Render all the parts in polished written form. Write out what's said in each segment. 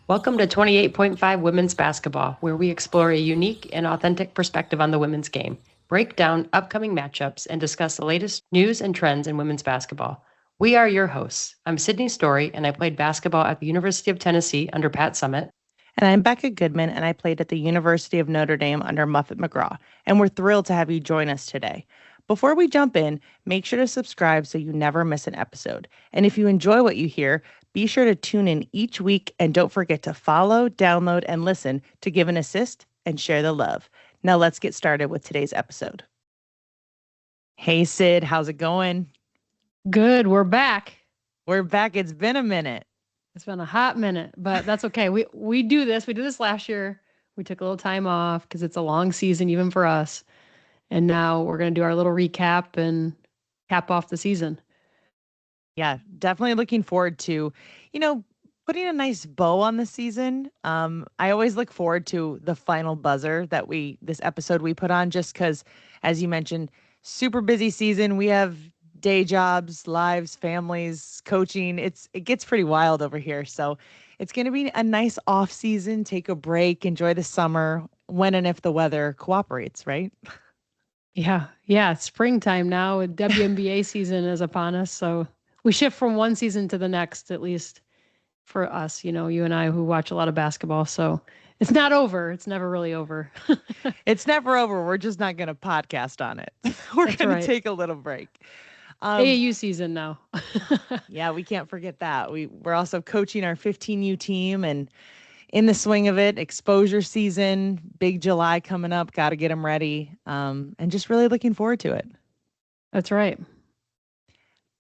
Welcome to 28.5 Women's Basketball, where we explore a unique and authentic perspective on the women's game, break down upcoming matchups, and discuss the latest news and trends in women's basketball. We are your hosts. I'm Sydney Story, and I played basketball at the University of Tennessee under Pat Summitt. And I'm Becca Goodman, and I played at the University of Notre Dame under Muffet McGraw. And we're thrilled to have you join us today. Before we jump in, make sure to subscribe so you never miss an episode. And if you enjoy what you hear, be sure to tune in each week and don't forget to follow, download, and listen to give an assist and share the love. Now let's get started with today's episode. Hey, Sid, how's it going? Good. We're back. We're back. It's been a minute. It's been a hot minute, but that's okay. We do this. We did this last year. We took a little time off because it's a long season even for us. And now we're going to do our little recap and cap off the season. Yeah, definitely looking forward to, putting a nice bow on the season. I always look forward to the final buzzer this episode we put on, just because, as you mentioned, super busy season. We have day jobs, lives, families, coaching. It gets pretty wild over here. So it's going to be a nice off season, take a break, enjoy the summer when and if the weather cooperates, right? Yeah. It's springtime now. WNBA season is upon us. So we shift from one season to the next, at least for us, you and I who watch a lot of basketball. So it's not over. It's never really over. It's never over. We're just not going to podcast on it. We're going to take a little break. AAU season now. Yeah, we can't forget that. We're also coaching our 15U team and in the swing of it, exposure season, big July coming up, got to get them ready. And just really looking forward to it. That's right.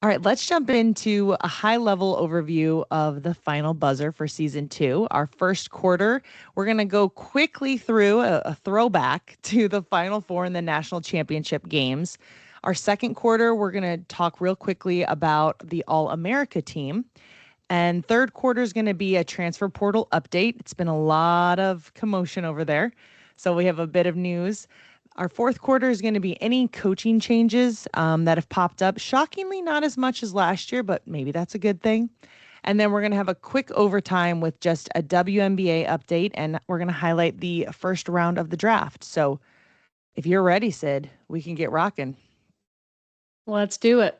All right, let's jump into a high-level overview of the final buzzer for season 2. Our first quarter, we're going to go quickly through a throwback to the Final Four in the national championship games. Our second quarter, we're going to talk real quickly about the All-America team. And third quarter is going to be a transfer portal update. It's been a lot of commotion over there, so we have a bit of news. Our fourth quarter is going to be any coaching changes that have popped up. Shockingly, not as much as last year, but maybe that's a good thing. And then we're going to have a quick overtime with just a WNBA update, and we're going to highlight the first round of the draft. So if you're ready, Sid, we can get rocking. Let's do it.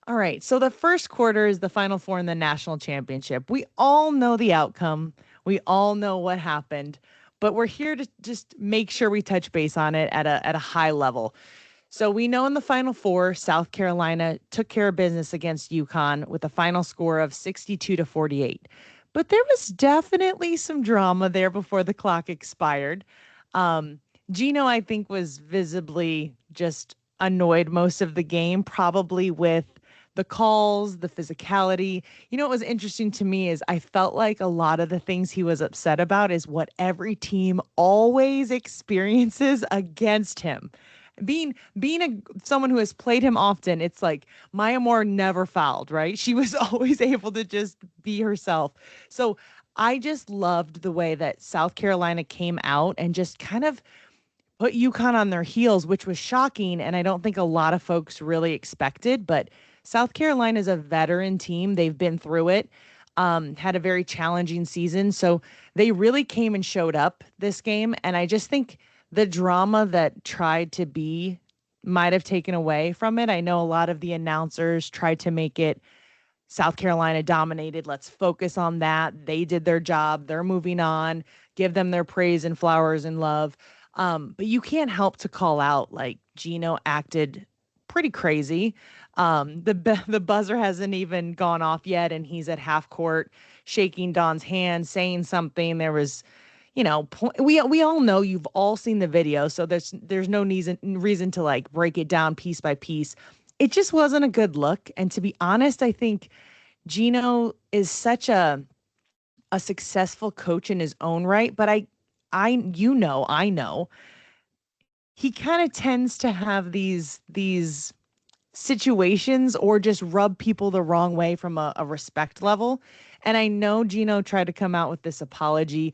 All right, so the first quarter is the Final Four in the national championship. We all know the outcome. We all know what happened, but we're here to just make sure we touch base on it at a high level. So we know in the Final Four, South Carolina took care of business against UConn with a final score of 62-48. But there was definitely some drama there before the clock expired. Gino, I think, was visibly just annoyed most of the game, probably with the calls, the physicality. What was interesting to me is I felt like a lot of the things he was upset about is what every team always experiences against him. Being someone who has played him often, it's like Maya Moore never fouled, right? She was always able to just be herself. So I just loved the way that South Carolina came out and just kind of put UConn on their heels, which was shocking. And I don't think a lot of folks really expected, but South Carolina is a veteran team. They've been through it, had a very challenging season. So they really came and showed up this game. And I just think the drama that tried to be might have taken away from it. I know a lot of the announcers tried to make it South Carolina dominated. Let's focus on that. They did their job. They're moving on. Give them their praise and flowers and love. But you can't help to call out, like, Gino acted pretty crazy. The buzzer hasn't even gone off yet, and he's at half court shaking Dawn's hand, saying something. There was, we all know, you've all seen the video, so there's no reason to like break it down piece by piece. It just wasn't a good look. And to be honest, I think Gino is such a successful coach in his own right, but I know he kind of tends to have these situations or just rub people the wrong way from a respect level. And I know Gino tried to come out with this apology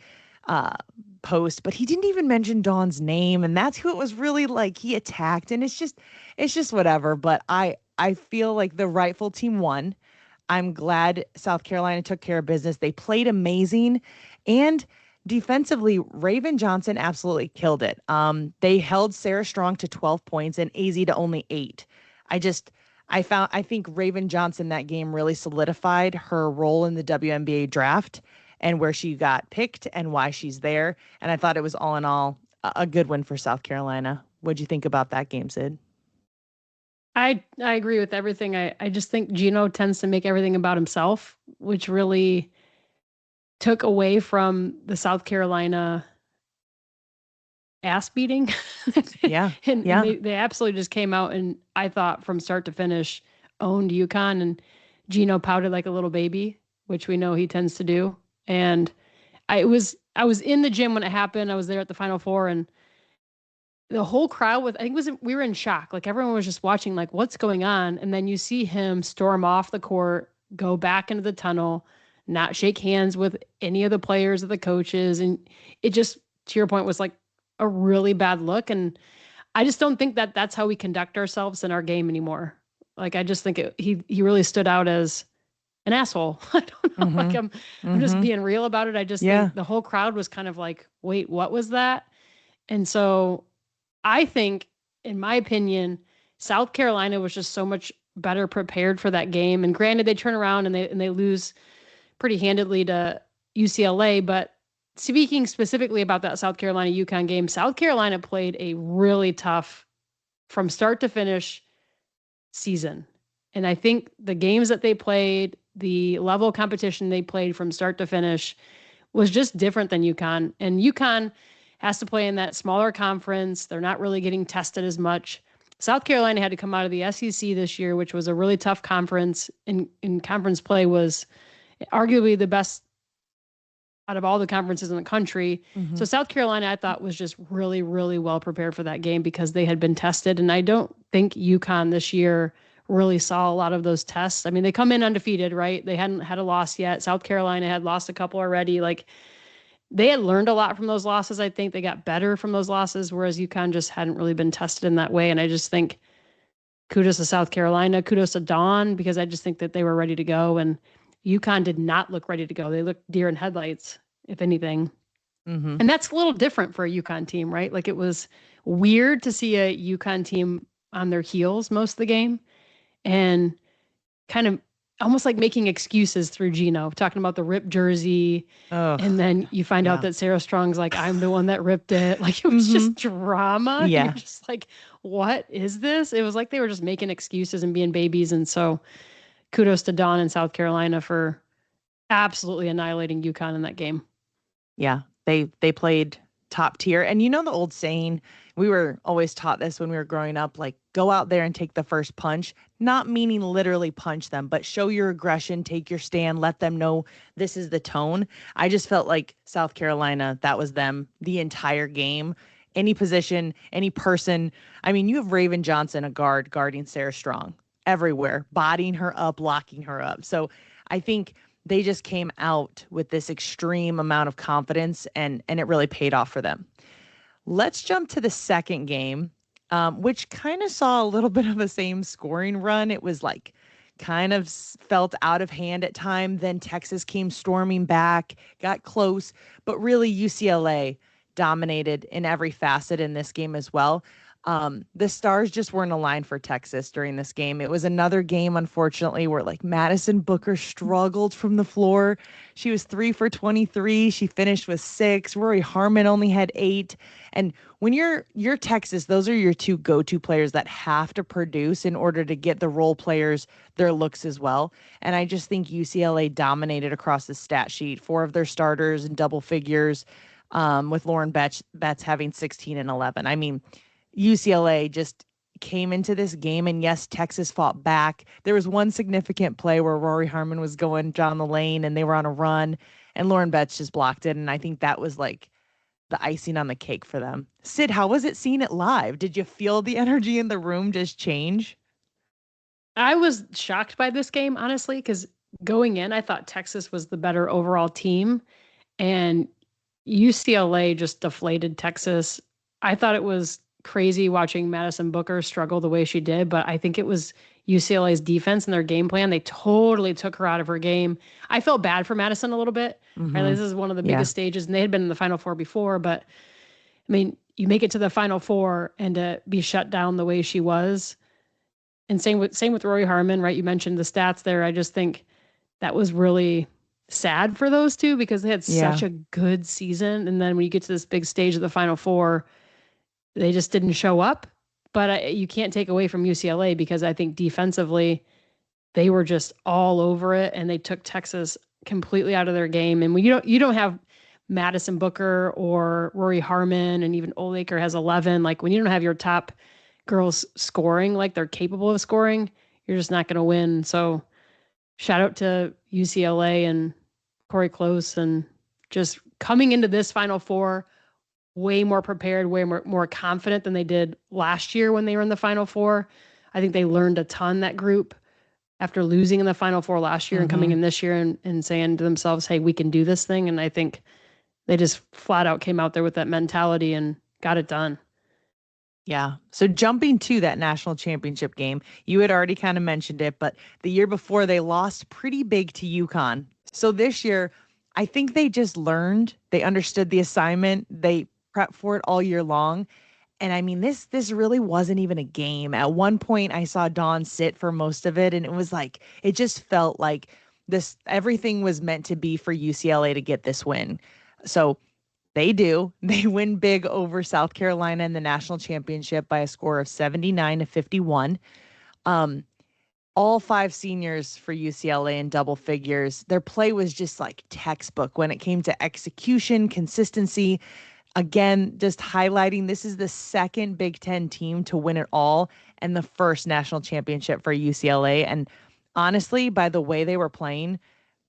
post, but he didn't even mention Dawn's name. And that's who it was really like he attacked. And it's just whatever. But I feel like the rightful team won. I'm glad South Carolina took care of business. They played amazing. And defensively, Raven Johnson absolutely killed it. They held Sarah Strong to 12 points and AZ to only 8. I think Raven Johnson that game really solidified her role in the WNBA draft and where she got picked and why she's there. And I thought it was all in all a good win for South Carolina. What'd you think about that game, Sid? I agree with everything. I just think Gino tends to make everything about himself, which really took away from the South Carolina ass beating. Yeah. and Yeah. they absolutely just came out and I thought from start to finish owned UConn, and Gino pouted like a little baby, which we know he tends to do. And I was in the gym when it happened. I was there at the Final Four, and the whole crowd we were in shock. Like everyone was just watching, like, what's going on? And then you see him storm off the court, go back into the tunnel, not shake hands with any of the players or the coaches. And it just, to your point, was like a really bad look. And I just don't think that that's how we conduct ourselves in our game anymore. Like, I just think he really stood out as an asshole. I don't know. Like I'm just being real about it. I just think the whole crowd was kind of like, wait, what was that? And so I think, in my opinion, South Carolina was just so much better prepared for that game. And granted, they turn around and they lose pretty handedly to UCLA. But speaking specifically about that South Carolina UConn game, South Carolina played a really tough, from start to finish, season. And I think the games that they played, the level of competition they played from start to finish, was just different than UConn. And UConn has to play in that smaller conference. They're not really getting tested as much. South Carolina had to come out of the SEC this year, which was a really tough conference. In conference play was arguably the best out of all the conferences in the country. So South Carolina, I thought, was just really, really well prepared for that game because they had been tested. And I don't think UConn this year really saw a lot of those tests. I mean, they come in undefeated, right? They hadn't had a loss yet. South Carolina had lost a couple already. Like, they had learned a lot from those losses. I think they got better from those losses, whereas UConn just hadn't really been tested in that way. And I just think kudos to South Carolina, kudos to Dawn, because I just think that they were ready to go. And UConn did not look ready to go. They looked deer in headlights, if anything. And that's a little different for a UConn team, right? Like, it was weird to see a UConn team on their heels most of the game and kind of almost like making excuses through Gino, talking about the ripped jersey. And then you find out that Sarah Strong's like, I'm the one that ripped it. Like, it was just drama. Yeah. You're just like, what is this? It was like they were just making excuses and being babies. And so kudos to Dawn in South Carolina for absolutely annihilating UConn in that game. Yeah, they played top tier. And you know the old saying, we were always taught this when we were growing up, like, go out there and take the first punch, not meaning literally punch them, but show your aggression, take your stand, let them know this is the tone. I just felt like South Carolina, that was them the entire game. Any position, any person. I mean, you have Raven Johnson, a guard, guarding Sarah Strong everywhere, bodying her up, locking her up. So I think they just came out with this extreme amount of confidence, and it really paid off for them. Let's jump to the second game, which kind of saw a little bit of a same scoring run. It was like kind of felt out of hand at time. Then Texas came storming back, got close, but really UCLA dominated in every facet in this game as well. The stars just weren't aligned for Texas during this game. It was another game, unfortunately, where like Madison Booker struggled from the floor. She was 3 for 23. She finished with 6. Rory Harmon only had 8. And when you're Texas, those are your two go-to players that have to produce in order to get the role players their looks as well. And I just think UCLA dominated across the stat sheet. 4 of their starters in double figures, with Lauren Betts having 16 and 11. I mean, UCLA just came into this game, and yes, Texas fought back. There was one significant play where Rory Harmon was going down the lane and they were on a run, and Lauren Betts just blocked it. And I think that was like the icing on the cake for them. Sid, how was it seeing it live? Did you feel the energy in the room just change? I was shocked by this game, honestly, because going in, I thought Texas was the better overall team, and UCLA just deflated Texas. I thought it was crazy watching Madison Booker struggle the way she did, but I think it was UCLA's defense and their game plan. They totally took her out of her game. I felt bad for Madison a little bit. Right? This is one of the biggest stages, and they had been in the Final Four before. But I mean, you make it to the Final Four and to be shut down the way she was. And same with Rory Harmon, right? You mentioned the stats there. I just think that was really sad for those two because they had such a good season. And then when you get to this big stage of the Final Four, they just didn't show up. But you can't take away from UCLA because I think defensively, they were just all over it and they took Texas completely out of their game. And when you don't have Madison Booker or Rory Harmon, and even Olaker has 11, like when you don't have your top girls scoring like they're capable of scoring, you're just not going to win. So shout out to UCLA and Corey Close, and just coming into this Final Four way more prepared, way more confident than they did last year when they were in the Final Four. I think they learned a ton, that group, after losing in the Final Four last year and coming in this year and saying to themselves, hey, we can do this thing. And I think they just flat out came out there with that mentality and got it done. Yeah. So jumping to that national championship game, you had already kind of mentioned it, but the year before they lost pretty big to UConn. So this year, I think they just learned, they understood the assignment, they prepped for it all year long. And I mean, this really wasn't even a game. At one point, I saw Dawn sit for most of it, and it was like, it just felt like everything was meant to be for UCLA to get this win. So they do. They win big over South Carolina in the national championship by a score of 79-51. All 5 seniors for UCLA in double figures. Their play was just like textbook when it came to execution, consistency. Again, just highlighting this is the second Big Ten team to win it all and the first national championship for UCLA. And honestly, by the way they were playing,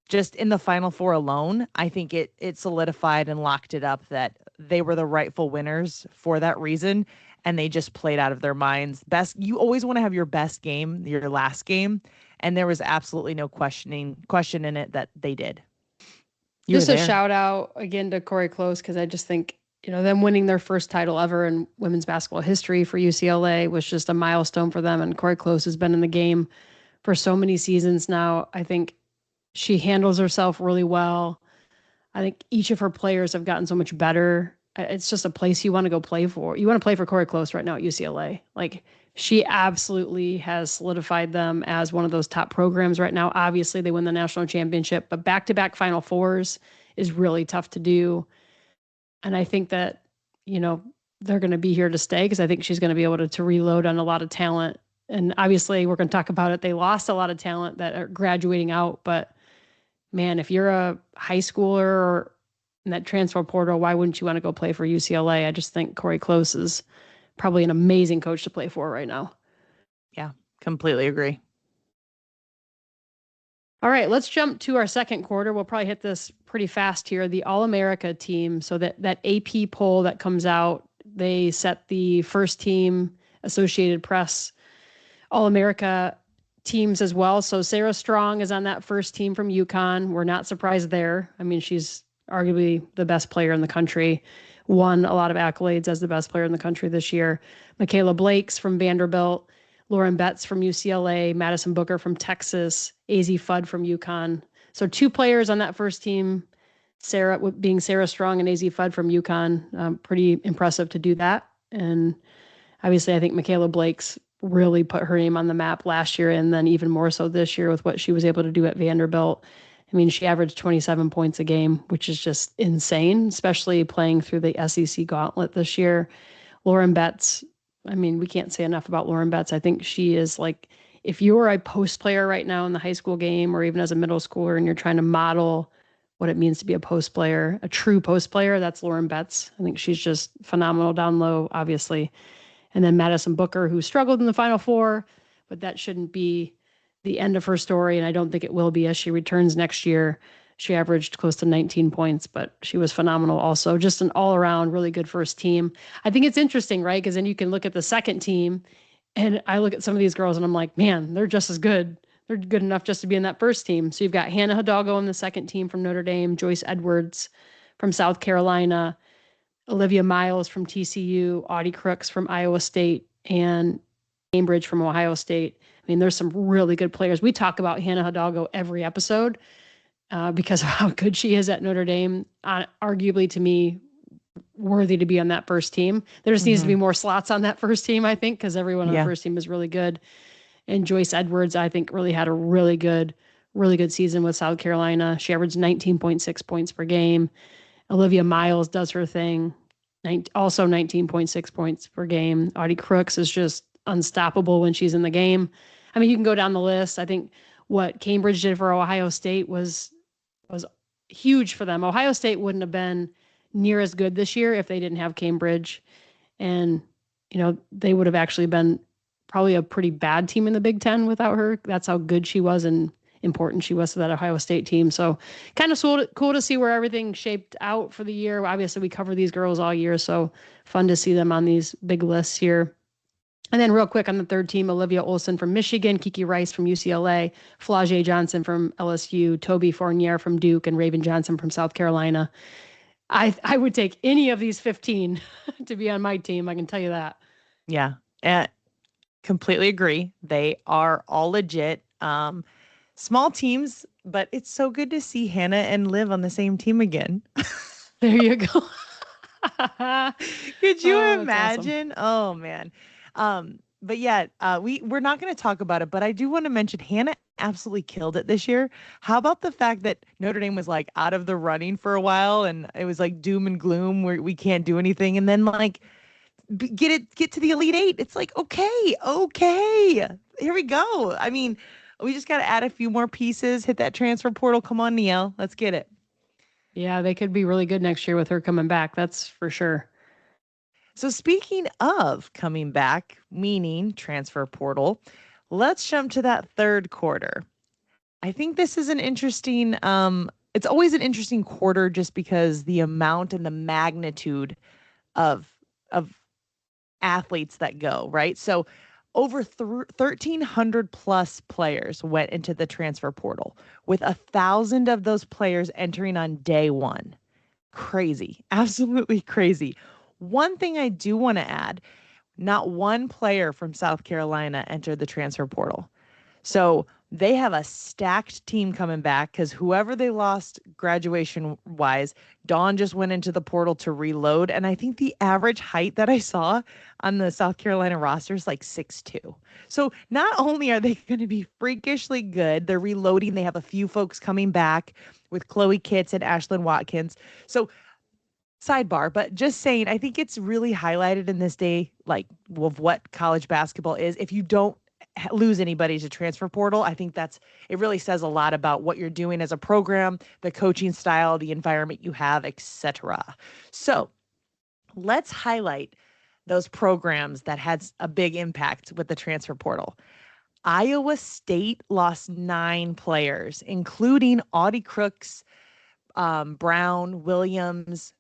just in the Final Four alone, I think it solidified and locked it up that they were the rightful winners for that reason. And they just played out of their minds. You always want to have your best game, your last game. And there was absolutely no question in it that they did. Just a shout out again to Corey Close, because I just think, them winning their first title ever in women's basketball history for UCLA was just a milestone for them. And Corey Close has been in the game for so many seasons now. I think she handles herself really well. I think each of her players have gotten so much better. It's just a place you want to go play for. You want to play for Corey Close right now at UCLA. Like, she absolutely has solidified them as one of those top programs right now. Obviously, they win the national championship, but back-to-back Final Fours is really tough to do. And I think that, they're going to be here to stay because I think she's going to be able to reload on a lot of talent. And obviously, we're going to talk about it. They lost a lot of talent that are graduating out. But, man, if you're a high schooler or in that transfer portal, why wouldn't you want to go play for UCLA? I just think Corey Close is probably an amazing coach to play for right now. Yeah, completely agree. All right, let's jump to our second quarter. We'll probably hit this pretty fast here. The All-America team. So that AP poll that comes out, they set the first team Associated Press All-America teams as well. So Sarah Strong is on that first team from UConn. We're not surprised there. I mean, she's arguably the best player in the country, won a lot of accolades as the best player in the country this year. Michaela Blakes from Vanderbilt, Lauren Betts from UCLA, Madison Booker from Texas, AZ Fudd from UConn. So 2 players on that first team, Sarah Strong and AZ Fudd from UConn. Pretty impressive to do that. And obviously, I think Michaela Blakes really put her name on the map last year, and then even more so this year with what she was able to do at Vanderbilt. I mean, she averaged 27 points a game, which is just insane, especially playing through the SEC gauntlet this year. Lauren Betts, I mean, we can't say enough about Lauren Betts. I think she is like, if you're a post player right now in the high school game or even as a middle schooler and you're trying to model what it means to be a post player, a true post player, that's Lauren Betts. I think she's just phenomenal down low, obviously. And then Madison Booker, who struggled in the Final Four, but that shouldn't be the end of her story, and I don't think it will be as she returns next year. She averaged close to 19 points, but she was phenomenal also. Just an all-around really good first team. I think it's interesting, right? Because then you can look at the second team, and I look at some of these girls, and I'm like, man, they're just as good. They're good enough just to be in that first team. So you've got Hannah Hidalgo in the second team from Notre Dame, Joyce Edwards from South Carolina, Olivia Miles from TCU, Audie Crooks from Iowa State, and Cambridge from Ohio State. mean, there's some really good players. We talk about Hannah Hidalgo every episode because of how good she is at Notre Dame. Arguably, to me, worthy to be on that first team. There just needs to be more slots on that first team, I think, because everyone on the first team is really good. And Joyce Edwards, I think, really had a really good season with South Carolina. She averaged 19.6 points per game. Olivia Miles does her thing, also 19.6 points per game. Audie Crooks is just unstoppable when she's in the game. I mean, you can go down the list. I think what Cambridge did for Ohio State was huge for them. Ohio State wouldn't have been near as good this year if they didn't have Cambridge. And, they would have actually been probably a pretty bad team in the Big Ten without her. That's how good she was and important she was to that Ohio State team. So kind of cool to see where everything shaped out for the year. Obviously, we cover these girls all year, so fun to see them on these big lists here. And then real quick on the third team, Olivia Olson from Michigan, Kiki Rice from UCLA, Flau'jae Johnson from LSU, Toby Fournier from Duke, and Raven Johnson from South Carolina. I would take any of these 15 to be on my team. I can tell you that. Yeah, completely agree. They are all legit. Small teams, but it's so good to see Hannah and Liv on the same team again. There you go. Could you imagine? Awesome. Oh man. But yeah, we're not going to talk about it, but I do want to mention Hannah absolutely killed it this year. How about the fact that Notre Dame was like out of the running for a while and it was like doom and gloom where we can't do anything, and then like get to the Elite Eight. It's like, okay, here we go. I mean, we just got to add a few more pieces, hit that transfer portal. Come on, Neil, let's get it. Yeah, they could be really good next year with her coming back. That's for sure. So speaking of coming back, meaning transfer portal, let's jump to that third quarter. I think this is an interesting, it's always an interesting quarter just because the amount and the magnitude of athletes that go, right? So over 1,300 plus players went into the transfer portal, with 1,000 of those players entering on day one. Crazy, absolutely crazy. One thing I do want to add, not one player from South Carolina entered the transfer portal. So they have a stacked team coming back because whoever they lost graduation-wise, Dawn just went into the portal to reload. And I think the average height that I saw on the South Carolina roster is like 6'2". So not only are they going to be freakishly good, they're reloading. They have a few folks coming back with Chloe Kitts and Ashlyn Watkins. So sidebar, but just saying, I think it's really highlighted in this day, like, of what college basketball is. If you don't lose anybody to transfer portal, I think it really says a lot about what you're doing as a program, the coaching style, the environment you have, etc. So let's highlight those programs that had a big impact with the transfer portal. Iowa State lost 9 players, including Audie Crooks, Brown, Williams,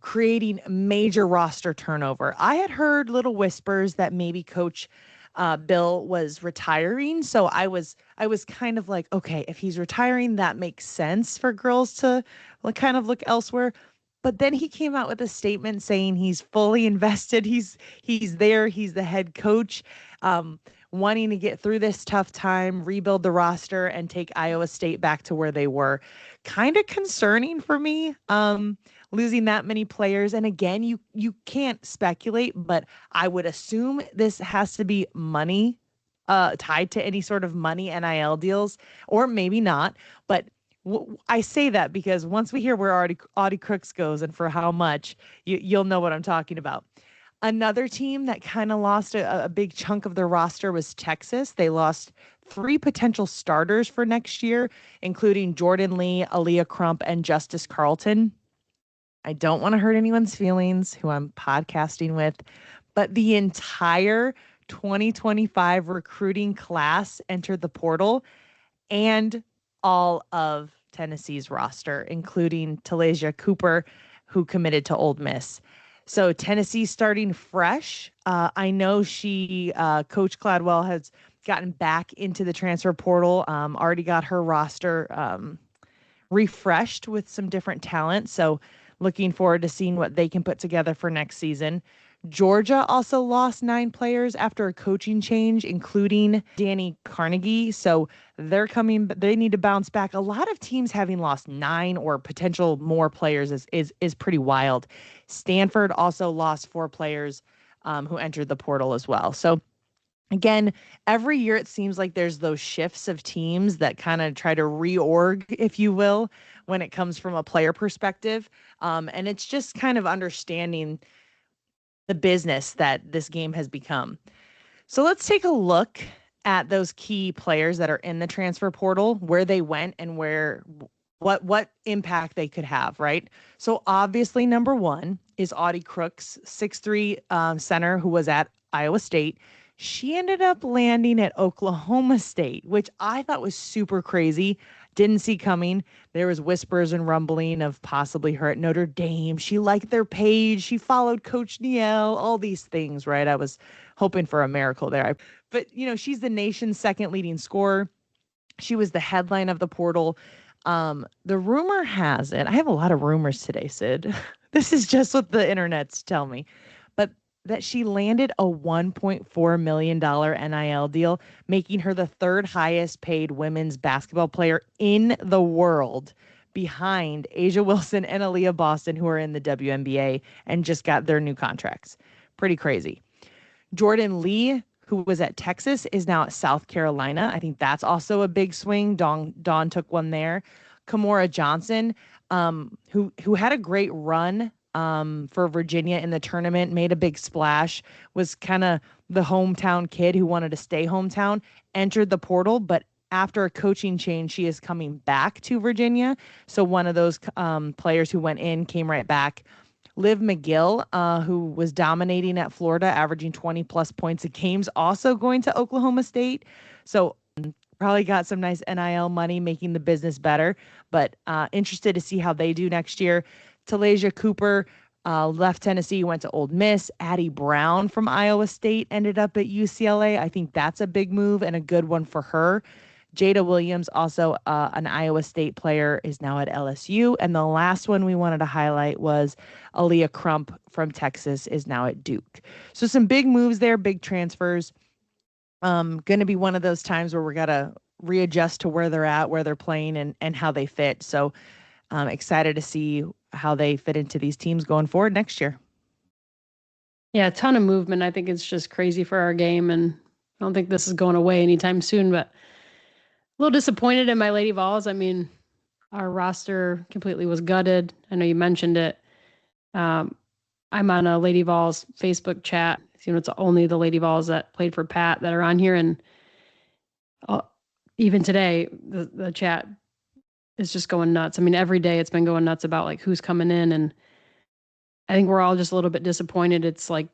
creating major roster turnover. I had heard little whispers that maybe Coach Bill was retiring. So I was kind of like, okay, if he's retiring, that makes sense for girls to kind of look elsewhere. But then he came out with a statement saying he's fully invested. He's there. He's the head coach, wanting to get through this tough time, rebuild the roster, and take Iowa State back to where they were. Kind of concerning for me, losing that many players. And again, you can't speculate, but I would assume this has to be money tied to any sort of money NIL deals, or maybe not. But I say that because once we hear where Audie Crooks goes and for how much, you'll know what I'm talking about. Another team that kind of lost a big chunk of their roster was Texas. They lost 3 potential starters for next year, including Jordan Lee, Aaliyah Crump, and Justice Carlton. I don't want to hurt anyone's feelings who I'm podcasting with, but the entire 2025 recruiting class entered the portal, and all of Tennessee's roster, including Talasia Cooper, who committed to Ole Miss. So Tennessee's starting fresh. I know Coach Cladwell has gotten back into the transfer portal, already got her roster refreshed with some different talent. So looking forward to seeing what they can put together for next season. Georgia also lost 9 players after a coaching change, including Danny Carnegie. So they need to bounce back. A lot of teams having lost 9 or potential more players is pretty wild. Stanford also lost 4 players who entered the portal as well. So again, every year it seems like there's those shifts of teams that kind of try to reorg, if you will, when it comes from a player perspective. And it's just kind of understanding the business that this game has become. So let's take a look at those key players that are in the transfer portal, where they went and what impact they could have, right? So obviously number 1 is Audie Crooks, 6'3" center who was at Iowa State. She ended up landing at Oklahoma State, which I thought was super crazy. Didn't see coming. There was whispers and rumbling of possibly her at Notre Dame. She liked their page. She followed Coach Niel, all these things, right? I was hoping for a miracle there. But, she's the nation's second leading scorer. She was the headline of the portal. The rumor has it, I have a lot of rumors today, Sid. This is just what the internets tell me. But that she landed a $1.4 million NIL deal, making her the 3rd highest paid women's basketball player in the world, behind Asia Wilson and Aaliyah Boston, who are in the WNBA and just got their new contracts. Pretty crazy. Jordan Lee, who was at Texas, is now at South Carolina. I think that's also a big swing. Dawn took one there. Kamora Johnson, who had a great run for Virginia in the tournament, made a big splash, was kind of the hometown kid who wanted to stay hometown, entered the portal, but after a coaching change, she is coming back to Virginia. So one of those players who went in came right back. Liv McGill, who was dominating at Florida, averaging 20-plus points a game, also going to Oklahoma State. So probably got some nice NIL money, making the business better. But interested to see how they do next year. Talasia Cooper left Tennessee, went to Ole Miss. Addie Brown from Iowa State ended up at UCLA. I think that's a big move and a good one for her. Jada Williams, also an Iowa State player, is now at LSU. And the last one we wanted to highlight was Aaliyah Crump from Texas is now at Duke. So some big moves there, big transfers. Going to be one of those times where we're got to readjust to where they're at, where they're playing, and how they fit. So I'm excited to see how they fit into these teams going forward next year. Yeah, a ton of movement. I think it's just crazy for our game, and I don't think this is going away anytime soon, but a little disappointed in my Lady Vols. I mean, our roster completely was gutted. I know you mentioned it. I'm on a Lady Vols Facebook chat. It's only the Lady Vols that played for Pat that are on here. And even today, the chat is just going nuts. I mean, every day it's been going nuts about like who's coming in. And I think we're all just a little bit disappointed. It's like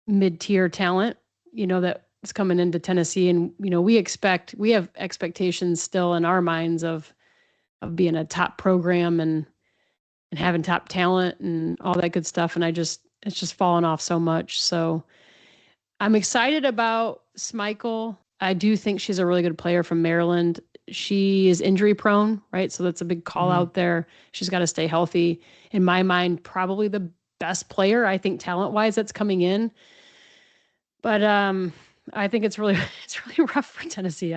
mid-tier talent, that is coming into Tennessee. And, we have expectations still in our minds of being a top program and having top talent and all that good stuff. And it's just fallen off so much. So I'm excited about Smichael. I do think she's a really good player from Maryland. She is injury prone, right? So that's a big call out there. She's got to stay healthy. In my mind, probably the best player, I think, talent-wise, that's coming in. But I think it's really rough for Tennessee.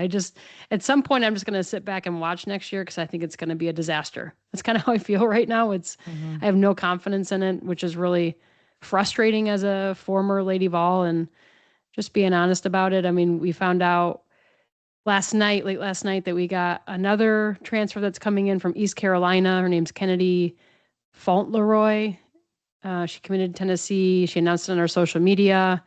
At some point, I'm just going to sit back and watch next year because I think it's going to be a disaster. That's kind of how I feel right now. I have no confidence in it, which is really frustrating as a former Lady Vol, and just being honest about it. I mean, we found out late last night, that we got another transfer that's coming in from East Carolina. Her name's Kennedy Fauntleroy. She committed to Tennessee. She announced it on her social media.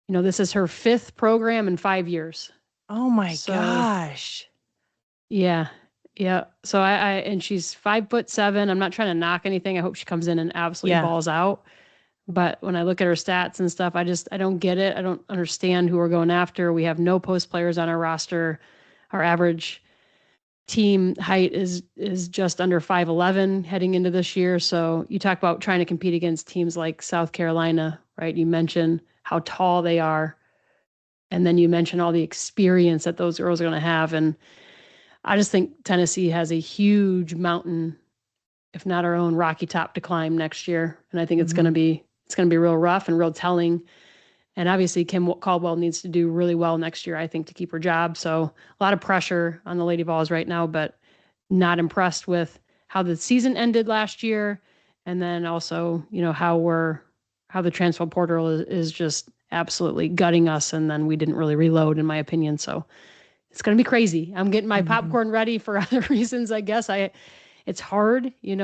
This is her 5th program in 5 years. Oh my gosh. Yeah. Yeah. So and she's 5'7". I'm not trying to knock anything. I hope she comes in and absolutely balls out. But when I look at her stats and stuff, I don't get it. I don't understand who we're going after. We have no post players on our roster. Our average team height is just under 5'11" heading into this year. So you talk about trying to compete against teams like South Carolina, right? You mentioned how tall they are. And then you mentioned all the experience that those girls are going to have. And I just think Tennessee has a huge mountain, if not our own Rocky Top, to climb next year. And I think it's going to be it's going to be real rough and real telling. And obviously, Kim Caldwell needs to do really well next year, I think, to keep her job. So a lot of pressure on the Lady Vols right now, but not impressed with how the season ended last year. And then also, how the transfer portal is just absolutely gutting us. And then we didn't really reload, in my opinion. So it's going to be crazy. I'm getting my popcorn ready for other reasons, I guess. It's hard, you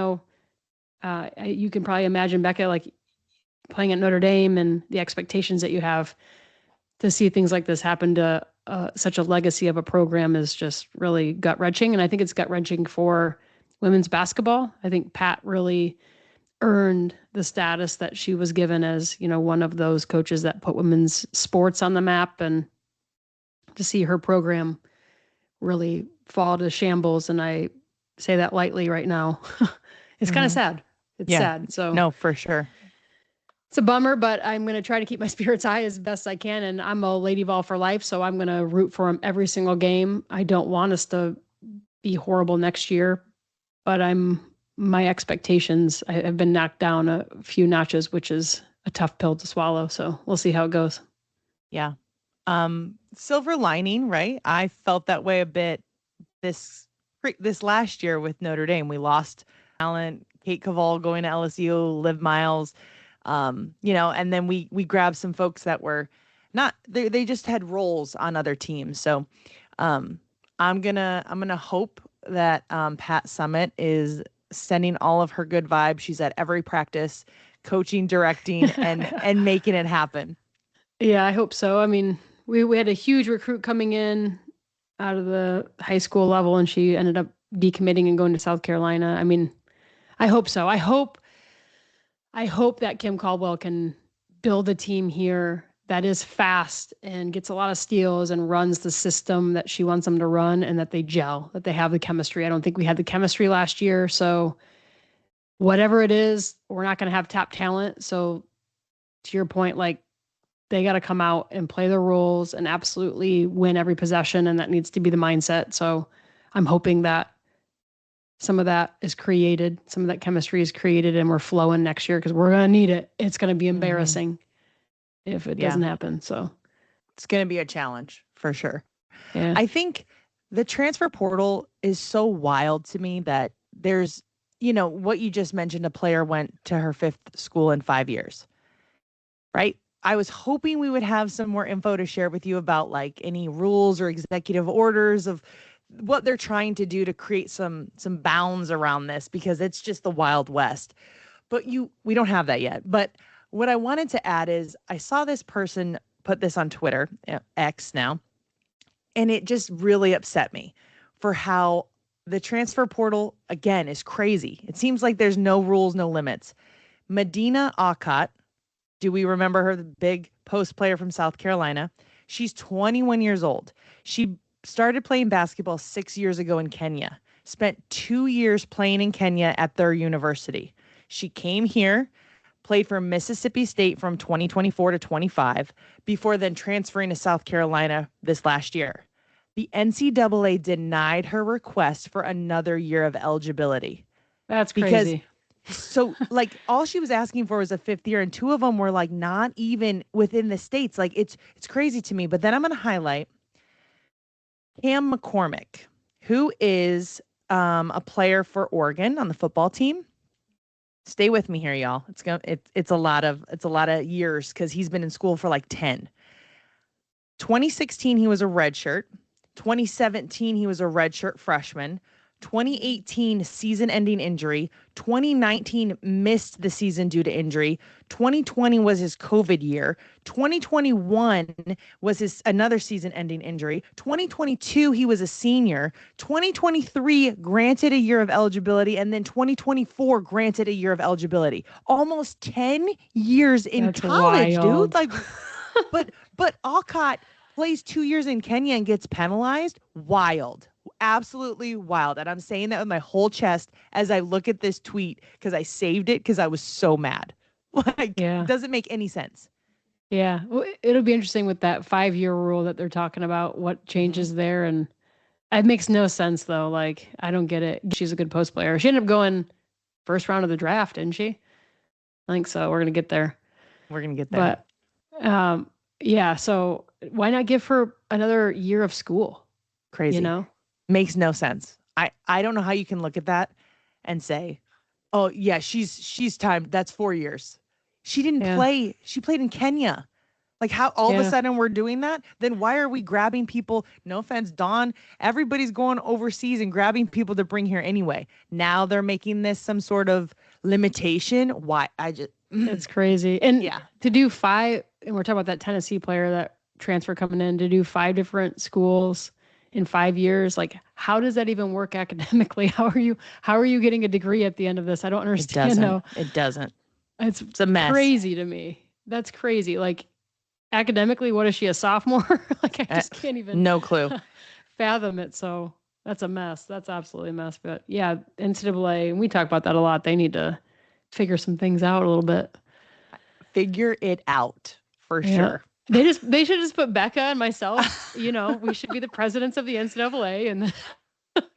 can probably imagine, Becca, like playing at Notre Dame and the expectations that you have to see things like this happen to such a legacy of a program is just really gut-wrenching. And I think it's gut-wrenching for women's basketball. I think Pat really earned the status that she was given as, one of those coaches that put women's sports on the map, and to see her program really fall to shambles. And I say that lightly right now. It's kind of sad. It's sad. So no, for sure. It's a bummer, but I'm going to try to keep my spirits high as best I can. And I'm a Lady Vol for life, so I'm going to root for them every single game. I don't want us to be horrible next year, but my expectations have been knocked down a few notches, which is a tough pill to swallow. So we'll see how it goes. Yeah. Silver lining, right? I felt that way a bit this last year with Notre Dame. We lost talent, Kate Cavall going to LSU, Liv Miles, and then we grabbed some folks that were not, they just had roles on other teams. So I'm gonna hope that Pat Summitt is sending all of her good vibes. She's at every practice, coaching, directing, and making it happen. Yeah, I hope so. I mean, we had a huge recruit coming in out of the high school level, and she ended up decommitting and going to South Carolina. I mean, I hope so. I hope that Kim Caldwell can build a team here that is fast and gets a lot of steals and runs the system that she wants them to run, and that they gel, that they have the chemistry. I don't think we had the chemistry last year. So whatever it is, we're not going to have top talent. So to your point, like, they got to come out and play the roles and absolutely win every possession. And that needs to be the mindset. So I'm hoping that some of that is created, some of that chemistry is created, and we're flowing next year, because we're going to need it. It's going to be embarrassing if it doesn't happen. So it's going to be a challenge for sure. Yeah. I think the transfer portal is so wild to me that there's, what you just mentioned, a player went to her 5th school in 5 years, right? I was hoping we would have some more info to share with you about like any rules or executive orders of what they're trying to do to create some bounds around this, because it's just the Wild West. But we don't have that yet. But what I wanted to add is I saw this person put this on Twitter, X now, and it just really upset me for how the transfer portal, again, is crazy. It seems like there's no rules, no limits. Medina Alcott, do we remember her, the big post player from South Carolina? She's 21 years old. She started playing basketball 6 years ago in Kenya, spent 2 years playing in Kenya at their university. She came here, played for Mississippi State from 2024 to 25, before then transferring to South Carolina this last year. The NCAA denied her request for another year of eligibility. That's crazy. So like all she was asking for was a 5th year, and 2 of them were like not even within the states. Like it's crazy to me. But then I'm going to highlight Cam McCormick, who is a player for Oregon on the football team. Stay with me here, y'all. It's a lot of years, because he's been in school for like 10. 2016 he was a redshirt. 2017 he was a redshirt freshman. 2018 season-ending injury. 2019 missed the season due to injury. 2020 was his COVID year. 2021 was his another season-ending injury. 2022 he was a senior. 2023 granted a year of eligibility, and then 2024 granted a year of eligibility. Almost 10 years in That's college, wild. dude. Like, but Alcott plays 2 years in Kenya and gets penalized. Wild. Absolutely wild. And I'm saying that with my whole chest as I look at this tweet, because I saved it because I was so mad. It doesn't make any sense. Yeah. Well, it'll be interesting with that 5-year rule that they're talking about, what changes there. And it makes no sense, though. Like, I don't get it. She's a good post player. She ended up going first round of the draft, didn't she? I think so. We're going to get there. We're going to get there. But yeah, so why not give her another year of school? Crazy. You know? Makes no sense. I don't know how you can look at that and say, oh yeah, she's timed. That's 4 years. She didn't Yeah. play. She played in Kenya. Like how all of a Yeah. sudden we're doing that? Then why are we grabbing people? No offense, Dawn. Everybody's going overseas and grabbing people to bring here anyway. Now they're making this some sort of limitation. Why? It's crazy. And Yeah. to do 5, and we're talking about that Tennessee player, that transfer coming in, to do 5 different schools in 5 years, like how does that even work academically? How are you getting a degree at the end of this? I don't understand. No, It doesn't. it's a mess. crazy to me. That's crazy. Like academically, what is she, a sophomore? Like I just can't even No clue. fathom it. So that's a mess. That's absolutely a mess. But yeah, NCAA, and we talk about that a lot. They need to figure some things out a little bit. Figure it out for Yeah. sure. They should just put Becca and myself, we should be the presidents of the NCAA and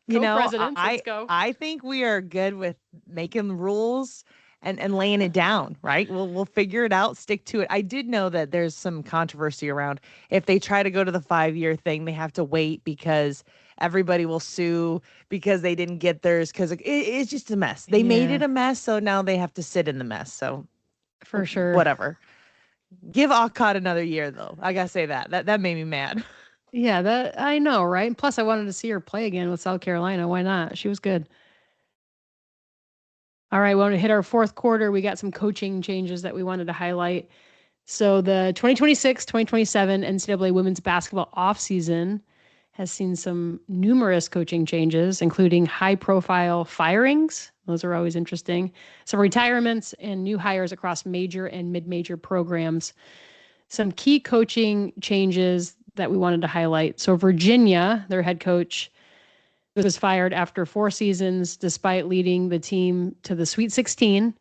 co-presidents. Let's go. I think we are good with making rules and laying it down, right? We'll figure it out, stick to it. I did know that there's some controversy around if they try to go to the 5-year thing, they have to wait because everybody will sue because they didn't get theirs because it's just a mess. They made it a mess, so now they have to sit in the mess. So for sure. Whatever. Give Alcott another year, though. I gotta say that made me mad. Yeah, that I know, right? Plus, I wanted to see her play again with South Carolina. Why not? She was good. All right, when we hit our fourth quarter, we got some coaching changes that we wanted to highlight. So the 2026-2027 NCAA women's basketball offseason has seen some numerous coaching changes, including high-profile firings. Those are always interesting. Some retirements and new hires across major and mid-major programs. Some key coaching changes that we wanted to highlight. So Virginia, their head coach, was fired after 4 seasons, despite leading the team to the Sweet 16,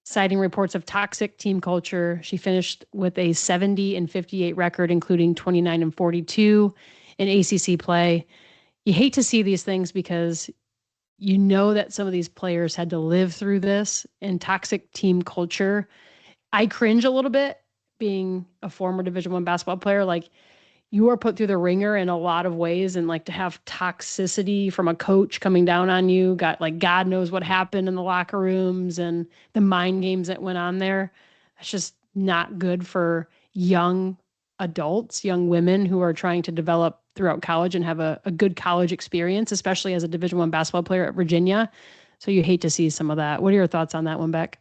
citing reports of toxic team culture. She finished with a 70-58 record, including 29-42 in ACC play. You hate to see these things because you know that some of these players had to live through this and toxic team culture. I cringe a little bit being a former Division I basketball player. Like, you are put through the ringer in a lot of ways, and like to have toxicity from a coach coming down on you, God knows what happened in the locker rooms and the mind games that went on there. That's just not good for young adults, young women who are trying to develop throughout college and have a good college experience, especially as a Division I basketball player at Virginia. So you hate to see some of that. What are your thoughts on that one, Beck?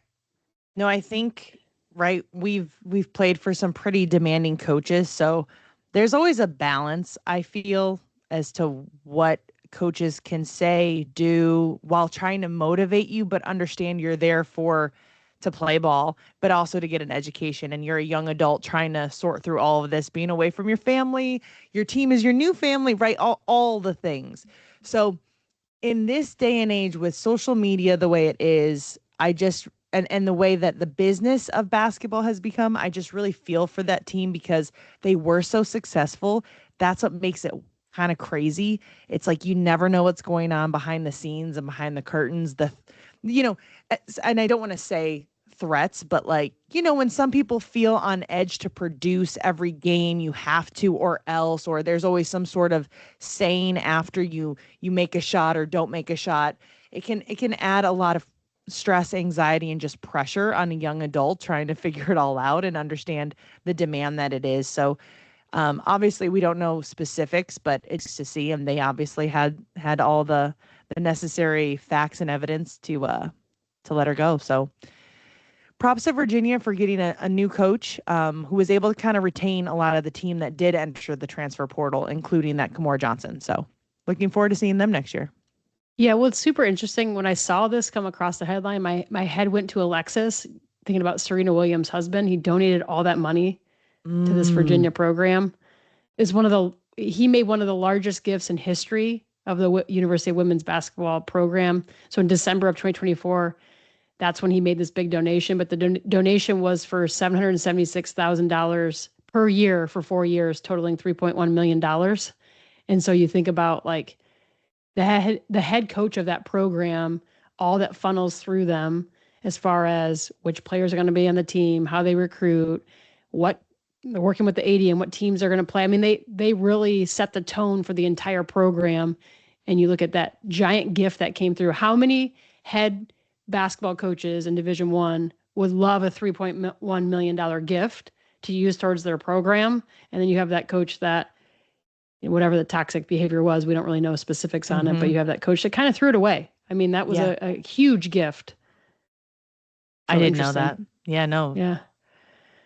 No, I think, right, we've played for some pretty demanding coaches, so there's always a balance, I feel, as to what coaches can say, do, while trying to motivate you, but understand you're there to play ball, but also to get an education. And you're a young adult trying to sort through all of this, being away from your family. Your team is your new family, right? All the things. So in this day and age with social media the way it is, and the way that the business of basketball has become, I just really feel for that team because they were so successful. That's what makes it kind of crazy. It's like you never know what's going on behind the scenes and behind the curtains. And I don't want to say threats, but when some people feel on edge to produce every game, you have to, or else, or there's always some sort of saying after you make a shot or don't make a shot. It can add a lot of stress, anxiety, and just pressure on a young adult trying to figure it all out and understand the demand that it is. So obviously we don't know specifics, but it's to see, and they obviously had all the necessary facts and evidence to let her go. So props to Virginia for getting a new coach who was able to kind of retain a lot of the team that did enter the transfer portal, including that Kamora Johnson. So looking forward to seeing them next year. Yeah, well, it's super interesting. When I saw this come across the headline, my head went to Alexis, thinking about Serena Williams' husband. He donated all that money to this Virginia program. He made one of the largest gifts in history of the University of Women's Basketball program. So in December of 2024, that's when he made this big donation. But the donation was for $776,000 per year for 4 years, totaling $3.1 million. And so you think about the head coach of that program, all that funnels through them, as far as which players are going to be on the team, how they recruit, what they're working with the AD and what teams are going to play. I mean, they really set the tone for the entire program. And you look at that giant gift that came through. How many head basketball coaches in Division I would love a $3.1 million gift to use towards their program? And then you have that coach that, whatever the toxic behavior was, we don't really know specifics on it, but you have that coach that kind of threw it away. I mean, that was a huge gift. So I didn't know that. Yeah, no. Yeah.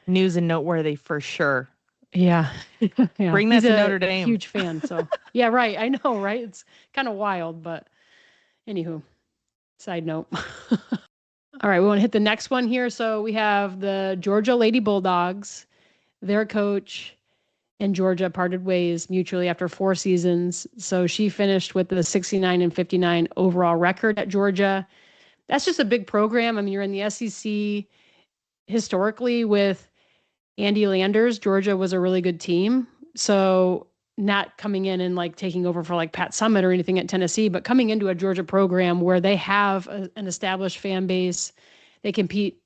News and noteworthy for sure. Yeah. Yeah. Bring that to Notre Dame. Huge fan. So yeah, right. I know, right? It's kind of wild, but anywho, side note. All right, we want to hit the next one here. So we have the Georgia Lady Bulldogs. Their coach and Georgia parted ways mutually after 4 seasons. So she finished with the 69-59 overall record at Georgia. That's just a big program. I mean, you're in the SEC. Historically, with Andy Landers, Georgia was a really good team. So not coming in and like taking over for like Pat Summitt or anything at Tennessee, but coming into a Georgia program where they have an established fan base. They compete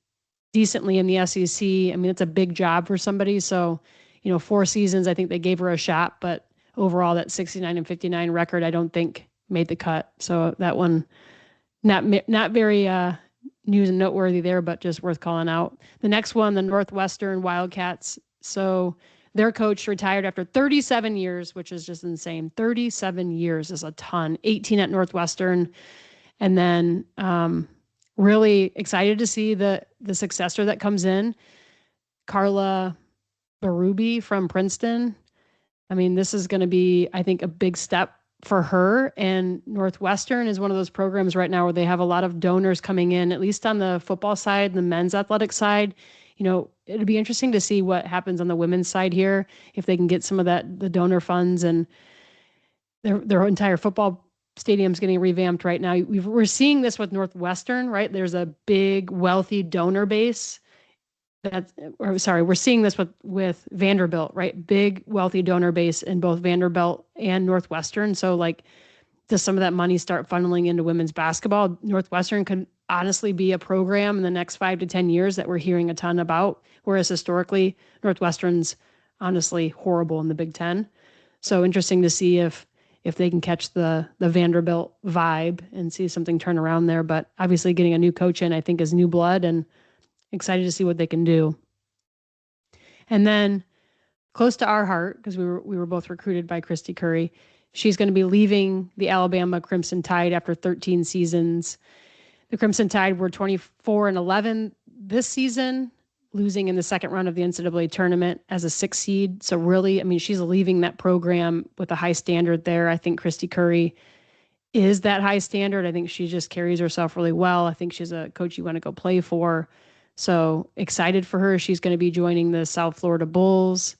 decently in the SEC. I mean, it's a big job for somebody. So, 4 seasons, I think they gave her a shot, but overall that 69-59 record, I don't think made the cut. So that one, not very news and noteworthy there, but just worth calling out. The next one, the Northwestern Wildcats. So their coach retired after 37 years, which is just insane. 37 years is a ton. 18 at Northwestern. And then really excited to see the successor that comes in, Carla Berube from Princeton. I mean, this is going to be, I think, a big step for her. And Northwestern is one of those programs right now where they have a lot of donors coming in, at least on the football side, the men's athletic side. It'd be interesting to see what happens on the women's side here, if they can get some of the donor funds, and their entire football stadium's getting revamped right now. We're seeing this with Northwestern, right? There's a big, wealthy donor base. We're seeing this with Vanderbilt, right? Big, wealthy donor base in both Vanderbilt and Northwestern. So, does some of that money start funneling into women's basketball? Northwestern could honestly be a program in the next 5 to 10 years that we're hearing a ton about, whereas historically, Northwestern's honestly horrible in the Big Ten. So interesting to see if they can catch the Vanderbilt vibe and see something turn around there. But obviously getting a new coach in, I think, is new blood, and excited to see what they can do. And then close to our heart, because we were both recruited by Christy Curry, she's going to be leaving the Alabama Crimson Tide after 13 seasons. The Crimson Tide were 24-11 this season, losing in the second round of the NCAA tournament as a 6 seed. So really, I mean, she's leaving that program with a high standard there. I think Christy Curry is that high standard. I think she just carries herself really well. I think she's a coach you want to go play for. So excited for her. She's going to be joining the South Florida Bulls,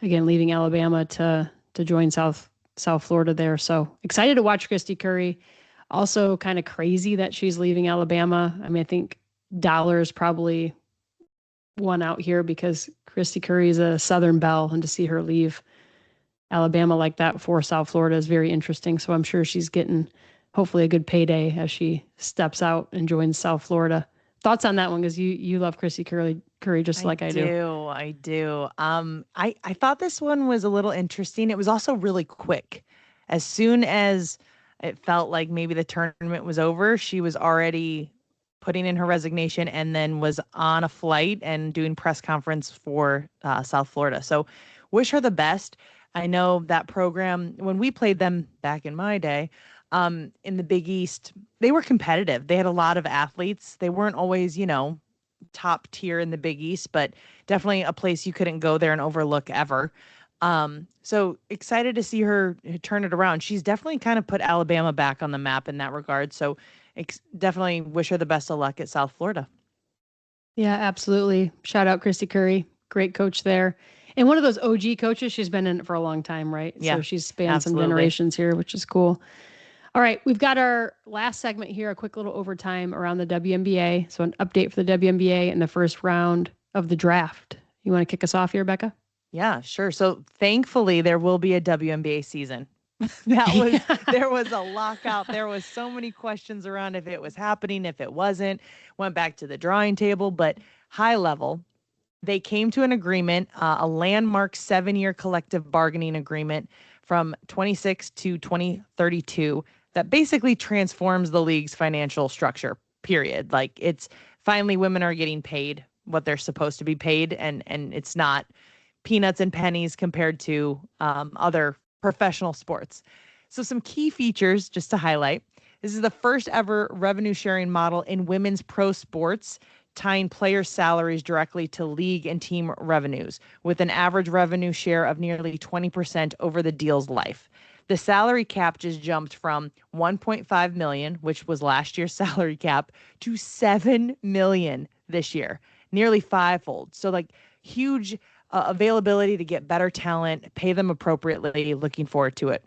again, leaving Alabama to join South Florida there. So excited to watch Christy Curry. Also kind of crazy that she's leaving Alabama. I mean, I think dollars probably won out here because Christy Curry is a Southern belle, and to see her leave Alabama like that for South Florida is very interesting. So I'm sure she's getting hopefully a good payday as she steps out and joins South Florida. Thoughts on that one? Because you love Christy Curry just like I do. I do. I thought this one was a little interesting. It was also really quick. As soon as it felt like maybe the tournament was over, she was already putting in her resignation and then was on a flight and doing press conference for South Florida. So wish her the best. I know that program, when we played them back in my day, in the Big East, they were competitive. They had a lot of athletes. They weren't always, top tier in the Big East, but definitely a place you couldn't go there and overlook ever. So excited to see her turn it around. She's definitely kind of put Alabama back on the map in that regard. So definitely wish her the best of luck at South Florida. Yeah, absolutely. Shout out Christy Curry. Great coach there. And one of those OG coaches, she's been in it for a long time, right? Yeah, so she's spanned some generations here, which is cool. All right, we've got our last segment here, a quick little overtime around the WNBA. So an update for the WNBA in the first round of the draft. You want to kick us off here, Becca? Yeah, sure. So thankfully, there will be a WNBA season. There was a lockout. There was so many questions around if it was happening, if it wasn't. Went back to the drawing table, but high level, they came to an agreement, a landmark 7-year collective bargaining agreement from 26 to 2032 that basically transforms the league's financial structure, period. Like, it's finally women are getting paid what they're supposed to be paid, and it's not peanuts and pennies compared to other professional sports. So some key features just to highlight. This is the first ever revenue sharing model in women's pro sports, tying player salaries directly to league and team revenues, with an average revenue share of nearly 20% over the deal's life. The salary cap just jumped from 1.5 million, which was last year's salary cap, to 7 million this year, nearly fivefold. So like huge availability to get better talent, pay them appropriately. Looking forward to it.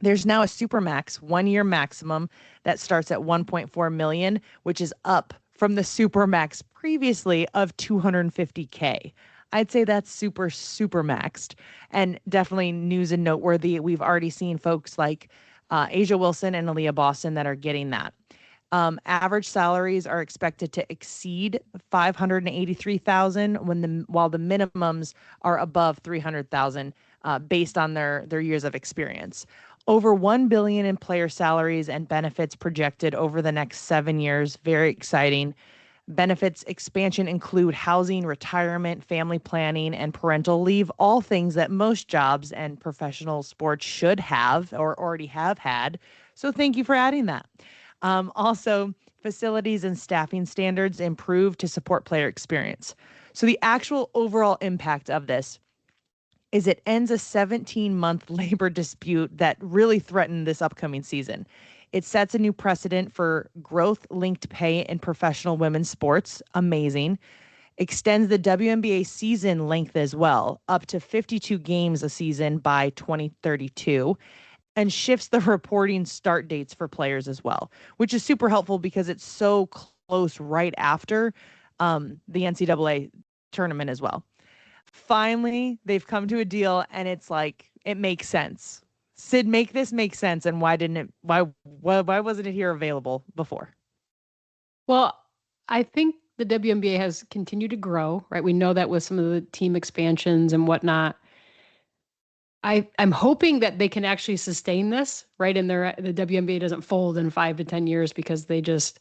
There's now a Supermax 1-year maximum that starts at 1.4 million, which is up from the Supermax previously of 250K. I'd say that's super maxed, and definitely news and noteworthy. We've already seen folks like Asia Wilson and Aaliyah Boston that are getting that. Average salaries are expected to exceed $583,000 while the minimums are above $300,000 based on their years of experience. Over $1 billion in player salaries and benefits projected over the next 7 years. Very exciting. Benefits expansion include housing, retirement, family planning, and parental leave, all things that most jobs and professional sports should have or already have had. So thank you for adding that. Also, facilities and staffing standards improve to support player experience. So the actual overall impact of this is it ends a 17-month labor dispute that really threatened this upcoming season. It sets a new precedent for growth-linked pay in professional women's sports. Amazing. Extends the WNBA season length as well, up to 52 games a season by 2032. And shifts the reporting start dates for players as well, which is super helpful because it's so close right after the NCAA tournament as well. Finally, they've come to a deal, and it's like, it makes sense. Sid, make this make sense, and why wasn't it here available before? Well, I think the WNBA has continued to grow, right? We know that with some of the team expansions and whatnot. I'm hoping that they can actually sustain this, right? And the WNBA doesn't fold in 5 to 10 years because they just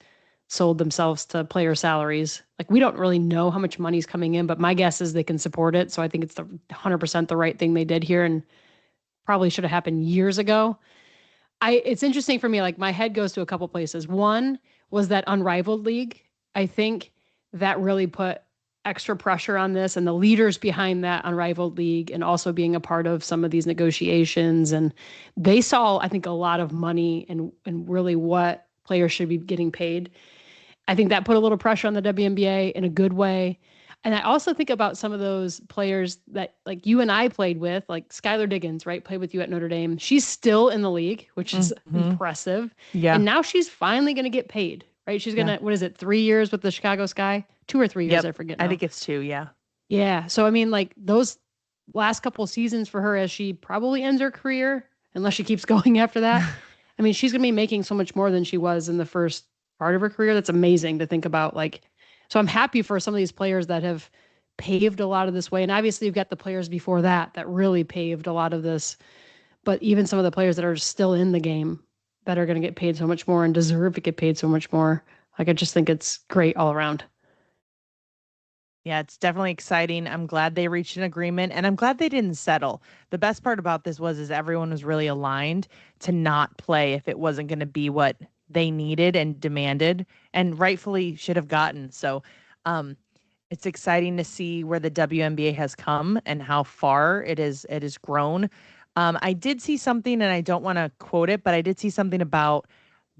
sold themselves to player salaries. Like, we don't really know how much money's coming in, but my guess is they can support it. So I think it's 100% the right thing they did here, and probably should have happened years ago. It's interesting for me, like, my head goes to a couple places. One was that Unrivaled League. I think that really put extra pressure on this, and the leaders behind that Unrivaled League, and also being a part of some of these negotiations. And they saw, I think, a lot of money and really what players should be getting paid. I think that put a little pressure on the WNBA in a good way. And I also think about some of those players that, like, you and I played with, like Skylar Diggins, right? Played with you at Notre Dame. She's still in the league, which is impressive. Yeah. And now she's finally going to get paid, right? She's going to, what is it, 3 years with the Chicago Sky? 2 or 3 years, I forget now. I think it's 2, yeah. Yeah. So, I mean, like, those last couple seasons for her, as she probably ends her career, unless she keeps going after that, I mean, she's going to be making so much more than she was in the first part of her career. That's amazing to think about. Like, so I'm happy for some of these players that have paved a lot of this way. And obviously you've got the players before that really paved a lot of this. But even some of the players that are still in the game that are going to get paid so much more and deserve to get paid so much more. Like, I just think it's great all around. Yeah, it's definitely exciting. I'm glad they reached an agreement, and I'm glad they didn't settle. The best part about this is everyone was really aligned to not play if it wasn't going to be what they needed and demanded, and rightfully should have gotten. So it's exciting to see where the WNBA has come and how far it has grown. I did see something, and I don't want to quote it, but I did see something about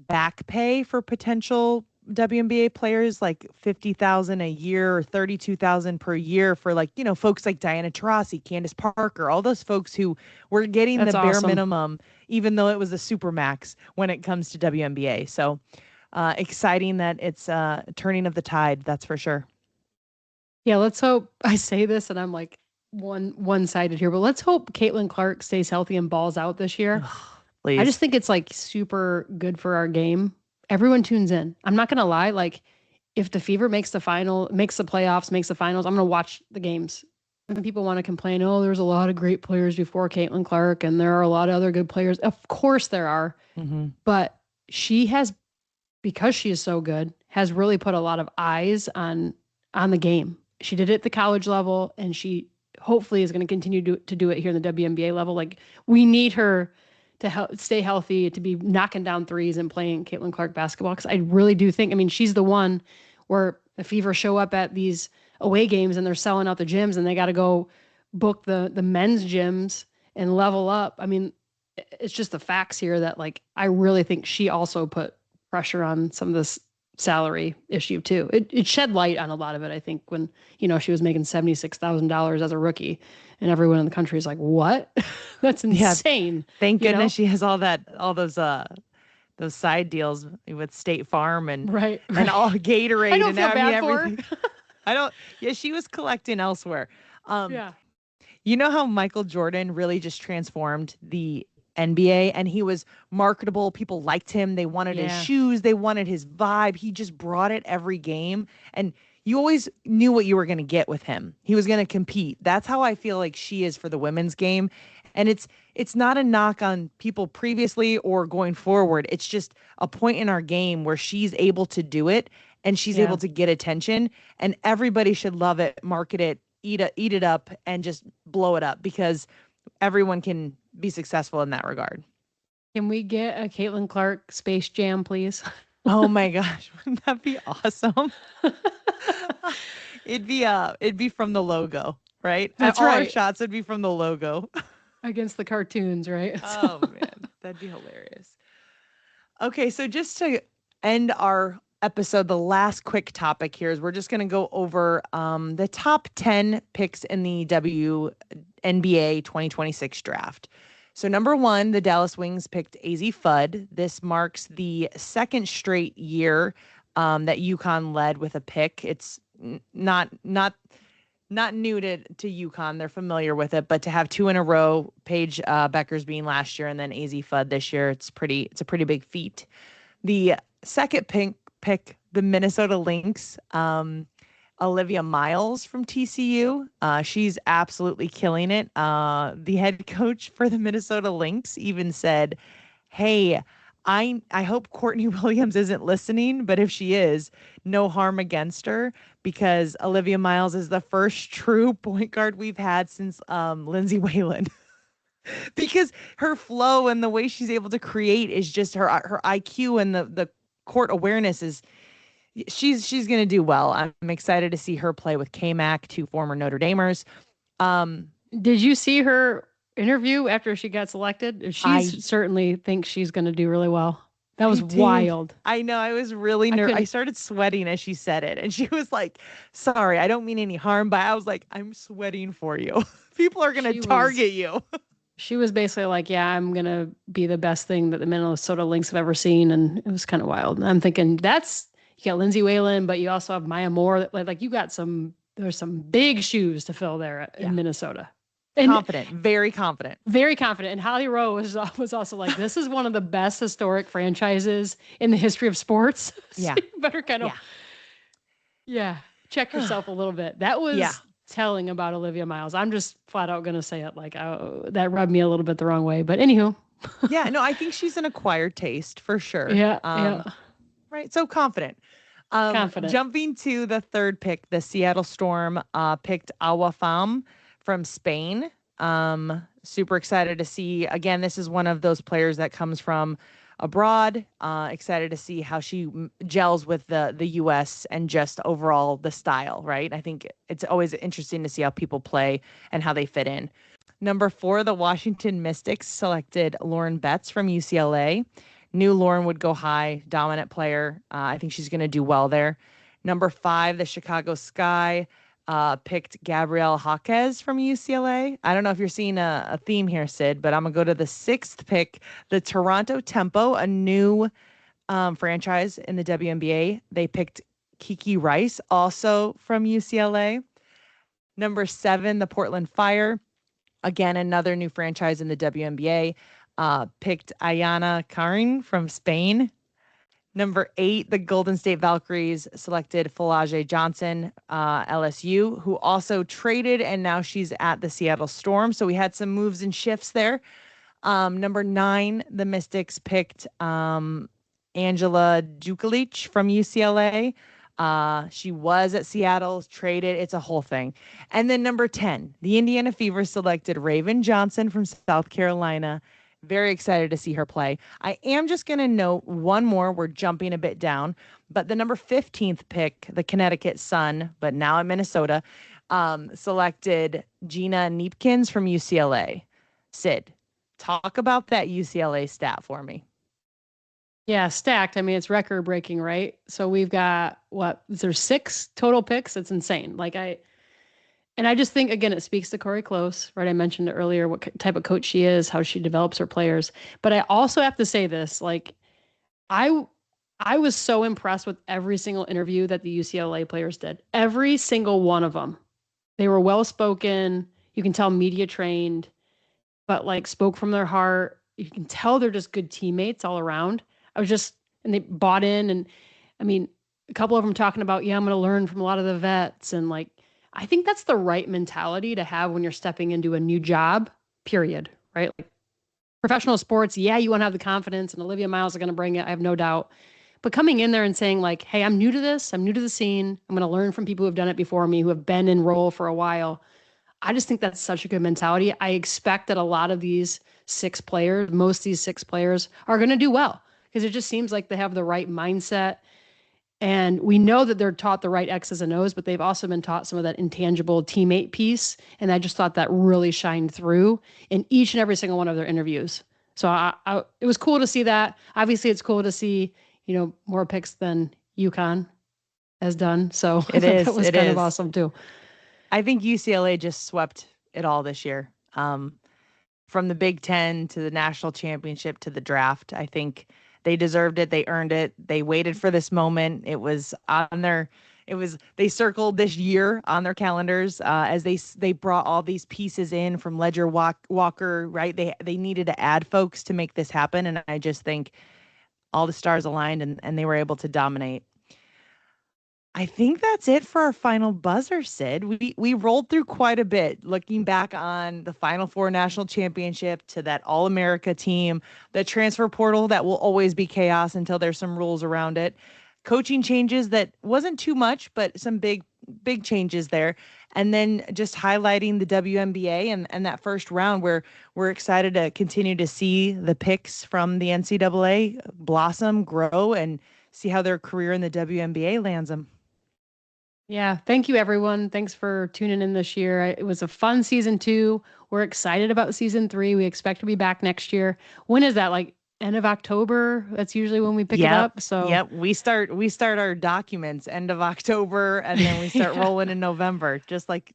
back pay for potential WNBA players, like $50,000 a year or $32,000 per year for, like, folks like Diana Taurasi, Candace Parker, all those folks who were getting the bare minimum, even though it was a supermax when it comes to WNBA. So exciting that it's turning of the tide. That's for sure. Yeah, let's hope. I say this and I'm like one-sided here, but let's hope Caitlin Clark stays healthy and balls out this year. please. I just think it's like super good for our game. Everyone tunes in. I'm not gonna lie, like if the Fever makes the playoffs, makes the finals, I'm gonna watch the games. And people want to complain, oh, there's a lot of great players before Caitlin Clark, and there are a lot of other good players. Of course there are. Mm-hmm. But she has, because she is so good, has really put a lot of eyes on the game. She did it at the college level, and she hopefully is going to continue to do it here in the WNBA level. Like, we need her to stay healthy, to be knocking down threes and playing Caitlin Clark basketball. Because I really do think, I mean, she's the one where the Fever show up at these away games and they're selling out the gyms, and they got to go book the men's gyms and level up. I mean, it's just the facts here that, like, I really think she also put pressure on some of this salary issue too. It shed light on a lot of it, I think, when, she was making $76,000 as a rookie, and everyone in the country is like, what? That's insane. Thank goodness she has all those side deals with State Farm and right. and all Gatorade. I don't and feel bad for everything. I don't. Yeah, she was collecting elsewhere. Yeah. You know how Michael Jordan really just transformed the NBA, and he was marketable. People liked him. They wanted his shoes. They wanted his vibe. He just brought it every game. And you always knew what you were going to get with him. He was going to compete. That's how I feel like she is for the women's game. And it's not a knock on people previously or going forward. It's just a point in our game where she's able to do it, and she's able to get attention, and everybody should love it, market it, eat it up, and just blow it up, because everyone can be successful in that regard. Can we get a Caitlin Clark Space Jam, please? Oh my gosh, wouldn't that be awesome? It'd be from the logo, right? That's All right. our shots would be from the logo. Against the cartoons, right? Oh man, that'd be hilarious. Okay, so just to end our episode, the last quick topic here is we're just going to go over the top 10 picks in the WNBA 2026 draft. So number 1, the Dallas Wings picked AZ Fudd. This marks the second straight year that UConn led with a pick. It's not new to UConn. They're familiar with it, but to have 2 in a row, Paige Becker's being last year and then AZ Fudd this year, it's a pretty big feat. The second pick, the Minnesota Lynx, Olivia Miles from TCU. She's absolutely killing it. The head coach for the Minnesota Lynx even said, hey, I hope Courtney Williams isn't listening, but if she is, no harm against her, because Olivia Miles is the first true point guard we've had since Lindsay Whalen. Because her flow and the way she's able to create is just her IQ, and the court awareness is, she's going to do well. I'm excited to see her play with K-Mac, 2 former Notre Damers. Did you see her interview after she got selected? She certainly thinks she's going to do really well. That was wild. I know. I was really nervous. I started sweating as she said it. And she was like, sorry, I don't mean any harm. But I was like, I'm sweating for you. People are going to target you. She was basically like, yeah, I'm going to be the best thing that the Minnesota Lynx have ever seen. And it was kind of wild. And I'm thinking, you got Lindsay Whalen, but you also have Maya Moore. Like you got there's some big shoes to fill there in Minnesota. And confident, very confident. Very confident. And Holly Rowe was also like, this is one of the best historic franchises in the history of sports. Yeah. So you better kind of, check yourself a little bit. That was telling about Olivia Miles. I'm just flat out going to say it. Like, that rubbed me a little bit the wrong way. But anywho. Yeah, no, I think she's an acquired taste for sure. Yeah. Right. So confident. Confident. Jumping to the third pick, the Seattle Storm picked Awa Pham from Spain. Super excited to see. Again, this is one of those players that comes from abroad. Excited to see how she gels with the U.S. and just overall the style, right? I think it's always interesting to see how people play and how they fit in. Number 4, the Washington Mystics selected Lauren Betts from UCLA. Knew Lauren would go high, dominant player. I think she's going to do well there. Number 5, the Chicago Sky picked Gabrielle Jaquez from UCLA. I don't know if you're seeing a theme here, Sid, but I'm going to go to the 6th pick, the Toronto Tempo, a new franchise in the WNBA. They picked Kiki Rice, also from UCLA. Number 7, the Portland Fire. Again, another new franchise in the WNBA. picked Ayana Karin from Spain. Number 8, the Golden State Valkyries selected Falaje Johnson, LSU, who also traded, and now she's at the Seattle Storm. So we had some moves and shifts there. Number 9, the Mystics picked Angela Dukalic from UCLA. She was at Seattle, traded. It's a whole thing. And then number 10, the Indiana Fever selected Raven Johnson from South Carolina. Very excited to see her play. I am just going to note one more. We're jumping a bit down, but the number 15th pick, the Connecticut Sun, but now at Minnesota, selected Gina Neepkins from UCLA. Sid, talk about that UCLA stat for me. Yeah, stacked. I mean, it's record breaking, right? So we've got there's 6 total picks. It's insane. And I just think, again, it speaks to Corey Close, right? I mentioned earlier what type of coach she is, how she develops her players. But I also have to say this, I was so impressed with every single interview that the UCLA players did. Every single one of them. They were well-spoken. You can tell media trained, but spoke from their heart. You can tell they're just good teammates all around. And they bought in. And I mean, a couple of them talking about, I'm going to learn from a lot of the vets. And I think that's the right mentality to have when you're stepping into a new job, period, right? Professional sports, you want to have the confidence, and Olivia Miles is going to bring it, I have no doubt. But coming in there and saying hey, I'm new to this, I'm new to the scene, I'm going to learn from people who have done it before me, who have been in role for a while. I just think that's such a good mentality. I expect that a lot of these 6 players, most of these 6 players are going to do well, because it just seems like they have the right mindset. And we know that they're taught the right X's and O's, but they've also been taught some of that intangible teammate piece. And I just thought that really shined through in each and every single one of their interviews. So it was cool to see that. Obviously, it's cool to see, more picks than UConn has done. So that was kind of awesome too. I think UCLA just swept it all this year. From the Big Ten to the national championship to the draft. I think they deserved it. They earned it. They waited for this moment. They circled this year on their calendars as they brought all these pieces in from Ledger Walker, right? They needed to add folks to make this happen. And I just think all the stars aligned and they were able to dominate. I think that's it for our final buzzer, Sid. We rolled through quite a bit, looking back on the Final Four national championship, to that All-America team, the transfer portal that will always be chaos until there's some rules around it, coaching changes that wasn't too much, but some big changes there, and then just highlighting the WNBA and that first round where we're excited to continue to see the picks from the NCAA blossom, grow, and see how their career in the WNBA lands them. Yeah. Thank you, everyone. Thanks for tuning in this year. It was a fun season 2. We're excited about season 3. We expect to be back next year. When is that? End of October? That's usually when we pick it up. So we start our documents end of October, and then we start rolling in November, just like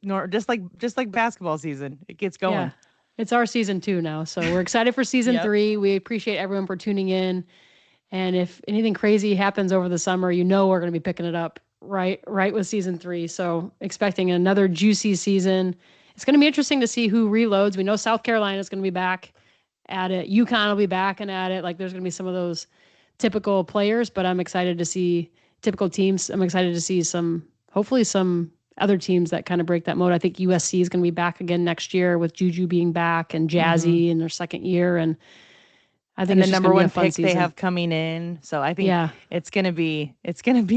basketball season. It gets going. Yeah. It's our season 2 now. So we're excited for season 3. We appreciate everyone for tuning in. And if anything crazy happens over the summer, we're going to be picking it up right with season 3. So expecting another juicy season. It's going to be interesting to see who reloads. We know South Carolina is going to be back at it. UConn will be back and at it. There's going to be some of those typical players, but I'm excited to see typical teams. I'm excited to see hopefully some other teams that kind of break that mode. I think USC is going to be back again next year with Juju being back and Jazzy in their second year. And I think the number 1 pick season they have coming in. So I think it's gonna be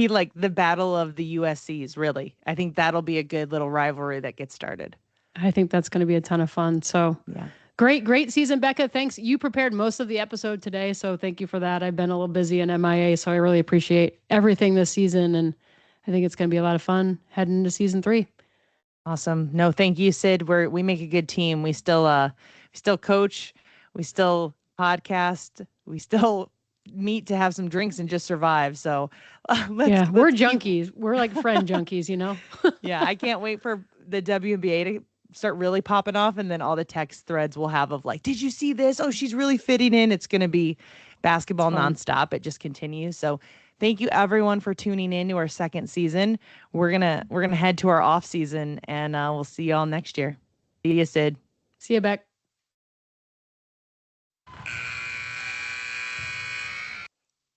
like the battle of the USCs, really. I think that'll be a good little rivalry that gets started. I think that's gonna be a ton of fun. So great season, Becca. Thanks. You prepared most of the episode today, so thank you for that. I've been a little busy in MIA, so I really appreciate everything this season, and I think it's gonna be a lot of fun heading into season 3. Awesome. No, thank you, Sid. We make a good team. We still coach. We still podcast. We still meet to have some drinks and just survive. So we're junkies. We're like friend junkies, Yeah, I can't wait for the WNBA to start really popping off, and then all the text threads we'll have of did you see this? Oh, she's really fitting in. It's going to be basketball nonstop. It just continues. So thank you everyone for tuning in to our second season. We're gonna head to our off season, and we'll see y'all next year. See you, Sid. See you, Beck.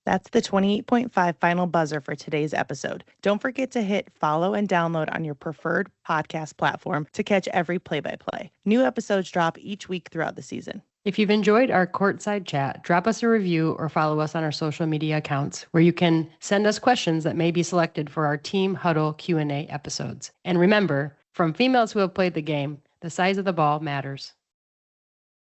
That's the 28.5 final buzzer for today's episode. Don't forget to hit follow and download on your preferred podcast platform to catch every play-by-play. New episodes drop each week throughout the season. If you've enjoyed our courtside chat, drop us a review or follow us on our social media accounts where you can send us questions that may be selected for our Team Huddle Q&A episodes. And remember, from females who have played the game, the size of the ball matters.